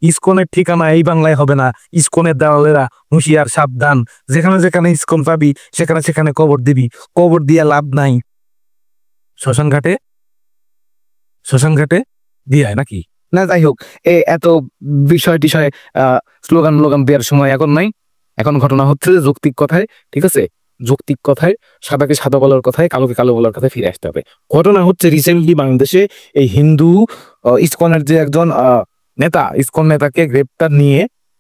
ইসকনের ঠিকানা এই বাংলায় হবে না। ইসকনের দালালেরা হুঁশিয়ার, সাবধান, যেখানে যেখানে ইসকন পাবি সেখানে সেখানে কবর দিবি, কবর দিয়া লাভ নাই। শ্মশান ঘাটে দিয়ে নাকি না, যাই হোক, এত বিষয় টিষয় স্লোগান দেওয়ার সময় এখন নাই। এখন ঘটনা হচ্ছে যে যৌক্তিক কথায়, ঠিক আছে, যৌক্তিক কথায়, সাদাকে সাদা বলার কথায়, কালোকে কালো বলার কথায় ফিরে আসতে হবে। ঘটনা হচ্ছে রিসেন্টলি বাংলাদেশে এই হিন্দু ইসকনের যে একজন নেতা, ইসকন নেতাকে গ্রেপ্তার নিয়ে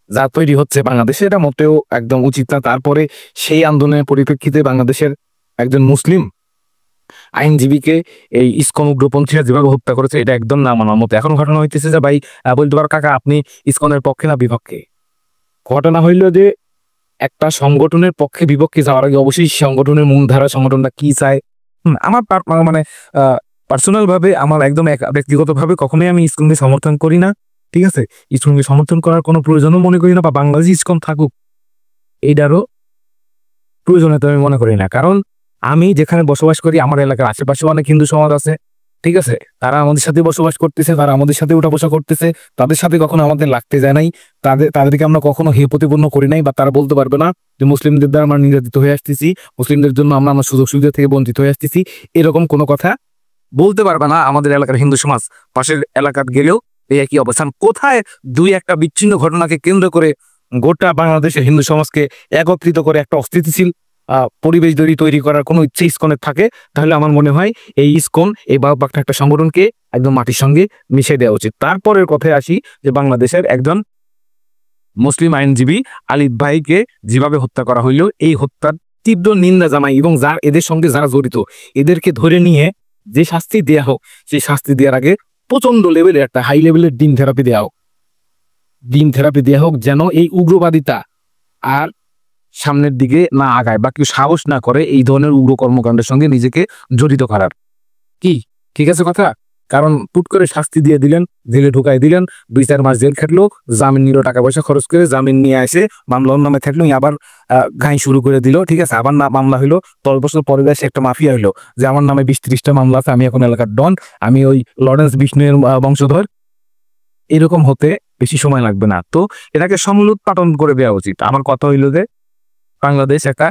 যা তৈরি হচ্ছে বাংলাদেশে, এটা মোটেও একদম উচিত না। তারপরে সেই আন্দোলনের পরিপ্রেক্ষিতে বাংলাদেশের একজন মুসলিম আইনজীবীকে এই ইসকন উগ্রপন্থীরা যেভাবে হত্যা করেছে, এটা একদম না মানার মতো। এখন ঘটনা হইতেছে যে ভাই বলতে পারো কাকা, আপনি ইসকনের পক্ষে না বিপক্ষে? ঘটনা হইল যে একটা সংগঠনের পক্ষে বিপক্ষে যাওয়ার আগে অবশ্যই সংগঠনের মূলধারা, সংগঠনটা কি চায়। আমার মানে পার্সোনাল ভাবে, আমার একদম ব্যক্তিগত ভাবে কখনোই আমি ইসকনকে সমর্থন করি না, ঠিক আছে। ইসকনকে সমর্থন করার কোনো প্রয়োজনও মনে করি না, বা বাংলাদেশে ইসকন থাকুক এইটারও প্রয়োজনীয়তা আমি মনে করি না। কারণ আমি যেখানে বসবাস করি, আমার এলাকার আশেপাশে অনেক হিন্দু সমাজ আছে, ঠিক আছে। তারা আমাদের সাথে বসবাস করতেছে, তারা আমাদের সাথে উঠা বসা করতেছে, তাদের সাথে কখনো আমাদের লাগতে যায় নাই, তাদেরকে আমরা কখনো হে প্রতিপন্ন করি নাই। বা তারা বলতে পারবে না যে মুসলিমদের দ্বারা আমরা নির্যাতিত হয়ে আসতেছি, মুসলিমদের জন্য আমরা আমার সুযোগ সুবিধা থেকে বঞ্চিত হয়ে আসতেছি, এরকম কোনো কথা বলতে পারবে না আমাদের এলাকার হিন্দু সমাজ। পাশের এলাকার গেলেও এই একই অবস্থান। কোথায় দুই একটা বিচ্ছিন্ন ঘটনাকে কেন্দ্র করে গোটা বাংলাদেশের হিন্দু সমাজকে একত্রিত করে একটা অস্থিতিশীল পরিবেশ তৈরি করার কোনো ইচ্ছে ইসকনের থাকে, তাহলে আমার মনে হয় এই ইসকন, এই বাগবাগটা একটা সংগঠনকে একদম মাটির সঙ্গে মিশিয়ে দেওয়া উচিত। তারপরের কথায় আসি যে বাংলাদেশের একজন মুসলিম আইনজীবী আলিফ ভাইকে যেভাবে হত্যা করা হইল, এই হত্যার তীব্র নিন্দা জানাই, এবং এদের সঙ্গে যারা জড়িত এদেরকে ধরে নিয়ে যে শাস্তি দেওয়া হোক, সেই শাস্তি দেওয়ার আগে প্রচন্ড লেভেলের একটা হাই লেভেলের ডিম থেরাপি দেওয়া হোক, যেন এই উগ্রবাদিতা আর সামনের দিকে না আগায় বা কেউ সাহস না করে এই ধরনের উগ্র কর্মকাণ্ডের সঙ্গে নিজেকে জড়িত করার। কি ঠিক আছে কথা? কারণ পুট করে শাস্তি দিয়ে দিলেন, জেলে ঢুকাই দিলেন, 2-4 মাস জেল খেটলো, জামিন নিল, টাকা পয়সা খরচ করে জামিন নিয়ে আসে, মামলার নামে থাকলো, আবার ঘাই শুরু করে দিল, ঠিক আছে। আবার মামলা হইলো, 10 বছর পরে সে একটা মাফিয়া হইলো যে আমার নামে 20-30টা মামলা আছে, আমি এখন এলাকার ডন, আমি ওই লরেন্স বিষ্ণুর বংশধর। এরকম হতে বেশি সময় লাগবে না। তো এটাকে সমুৎপাটন করে দেওয়া উচিত। আমার কথা হইল যে বাংলাদেশ একটা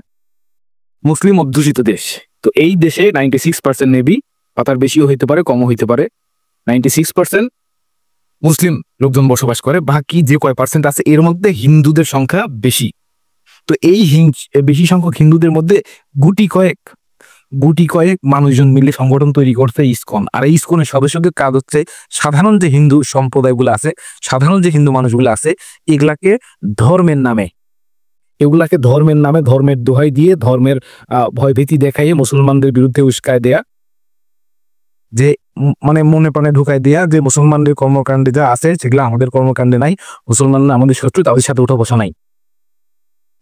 মুসলিম অধ্যুষিত দেশ। তো এই দেশে 96% নেবি, বা তার বেশিও হইতে পারে, কমও হইতে পারে, 96% মুসলিম লোকজন বসবাস করে। বাকি যে কয় পার্সেন্ট আছে এর মধ্যে হিন্দুদের সংখ্যা বেশি। তো এই বেশি সংখ্যক হিন্দুদের মধ্যে গুটি কয়েক মানুষজন মিলে সংগঠন তৈরি করছে ইসকন। আর এই ইসকনের সদস্যদের কাজ হচ্ছে সাধারণ যে হিন্দু সম্প্রদায়গুলো আছে, সাধারণ যে হিন্দু মানুষগুলো আছে, এগুলাকে ধর্মের নামে ধর্মের দোহাই দিয়ে, ধর্মের ভয়ভীতি দেখাইয়ে মুসলমানদের বিরুদ্ধে উস্কায় দেয়া, যে মানে মনে প্রাণে ঢুকাই দেয়া যে মুসলমানদের কর্মকাণ্ডে যা আছে সেগুলো আমাদের কর্মকাণ্ডে নাই, মুসলমানরা আমাদের শত্রু, তাদের সাথে উঠা বসা নাই।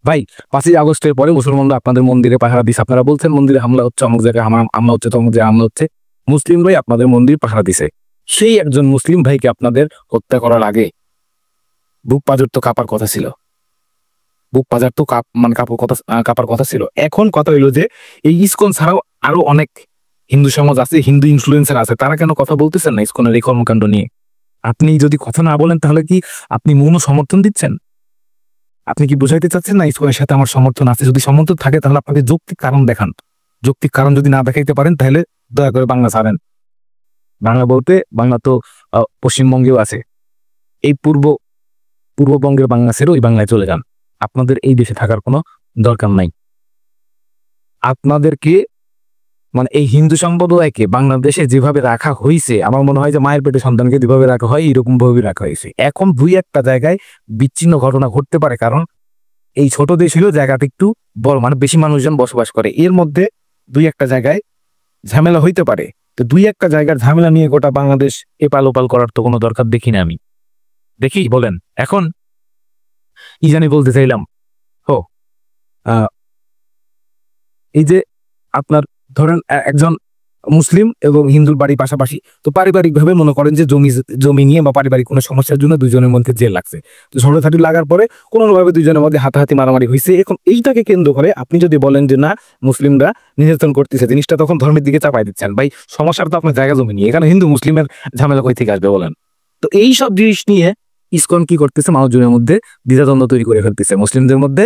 ভাই 5ই আগস্টের পরে মুসলমানরা আপনাদের মন্দিরে পাহারা দিচ্ছে, আপনারা বলছেন মন্দিরে হামলা হচ্ছে, অমুক জায়গায় হামলা হচ্ছে, তমুক জায়গায় হামলা হচ্ছে, মুসলিম ভাই আপনাদের মন্দির পাহারা দিছে। সেই একজন মুসলিম ভাইকে আপনাদের হত্যা করার আগে বুক পাজর তো কাঁপার কথা ছিল, কাপার কথা ছিল। এখন কথা হইলো যে এই ইসকন ছাড়াও আরো অনেক হিন্দু সমাজ আছে, হিন্দু ইনফ্লুয়েন্সার আছে, তারা কেন কথা বলতেছেন না ইসকনের এই কর্মকাণ্ড নিয়ে? আপনি যদি কথা না বলেন তাহলে কি আপনি মূল সমর্থন দিচ্ছেন? আপনি কি বুঝাইতে চাচ্ছেন না ইসকনের সাথে আমার সমর্থন আছে? যদি সমর্থন থাকে তাহলে আপনাকে যৌক্তিক কারণ দেখান। যৌক্তিক কারণ যদি না দেখাইতে পারেন তাহলে দয়া করে বাংলা ছাড়েন। বাংলা বলতে বাংলা তো পশ্চিমবঙ্গেও আছে, এই পূর্ববঙ্গের বাংলা ছেড়ে ওই বাংলায় চলে যান। আপনাদের এই দেশে থাকার কোনো দরকার নাই। আপনাদেরকে মানে এই হিন্দু সম্প্রদায়কে বাংলাদেশে যেভাবে রাখা হয়েছে, আমার মনে হয় যে মায়ের পেটে সন্তানকে যেভাবে রাখা হয় এরকম ভাবে রাখা হয়েছে। এখন 2-1টা জায়গায় বিচ্ছিন্ন ঘটনা ঘটতে পারে, কারণ এই ছোট দেশ হলেও জায়গাটা একটু বড়, মানে বেশি মানুষজন বসবাস করে, এর মধ্যে 2-1টা জায়গায় ঝামেলা হইতে পারে। তো 2-1টা জায়গার ঝামেলা নিয়ে গোটা বাংলাদেশ এপাল ওপাল করার তো কোনো দরকার দেখি না আমি। দেখি বলেন এখন কি জানি বলতে চাইলাম। এই যে আপনার ধরেন একজন মুসলিম এবং হিন্দুর বাড়ি পাশাপাশি, তো পারিবারিক ভাবে মনে করেন যে জমি নিয়ে বা পারিবারিক কোনো সমস্যার জন্য দুজনের মধ্যে জেল লাগছে। তো ঝগড়াঝাটি লাগার পরে কোনোভাবে দুজনের মধ্যে হাতাহাতি মারামারি হয়েছে। এখন এইটাকে কেন্দ্র করে আপনি যদি বলেন যে না মুসলিমরা নির্যাতন করতেছে, জিনিসটা তখন ধর্মের দিকে চাপাই দিচ্ছেন। ভাই সমস্যাটা তো আপনার জায়গা জমি নিয়ে, এখানে হিন্দু মুসলিমের ঝামেলা কই থেকে আসবে বলেন? তো এই সব জিনিস নিয়ে ইসকন কি করতেছে, মানুষজনের মধ্যে দ্বিধাদ্বন্দ্ব তৈরি করে ফেলতেছে, মুসলিমদের মধ্যে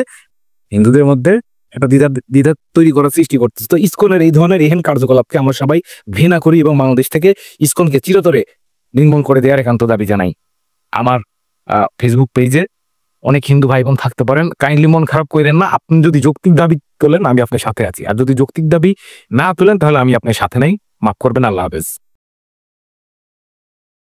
হিন্দুদের মধ্যে একটা দ্বিধা তৈরি করার সৃষ্টি করতেছে। তো ইসকনের এই ধরনের এহেন কার্যকলাপকে আমরা সবাই ঘৃণা করি এবং বাংলাদেশ থেকে ইসকনকে চিরতরে নির্মূল করে দেওয়ার একান্ত দাবি জানাই। আমার ফেসবুক পেজে অনেক হিন্দু ভাই বোন থাকতে পারেন, কাইন্ডলি মন খারাপ করেন না। আপনি যদি যৌক্তিক দাবি তোলেন আমি আপনার সাথে আছি, আর যদি যৌক্তিক দাবি না তোলেন তাহলে আমি আপনার সাথে নেই। মাফ করবেন, আল্লাহ হাফেজ।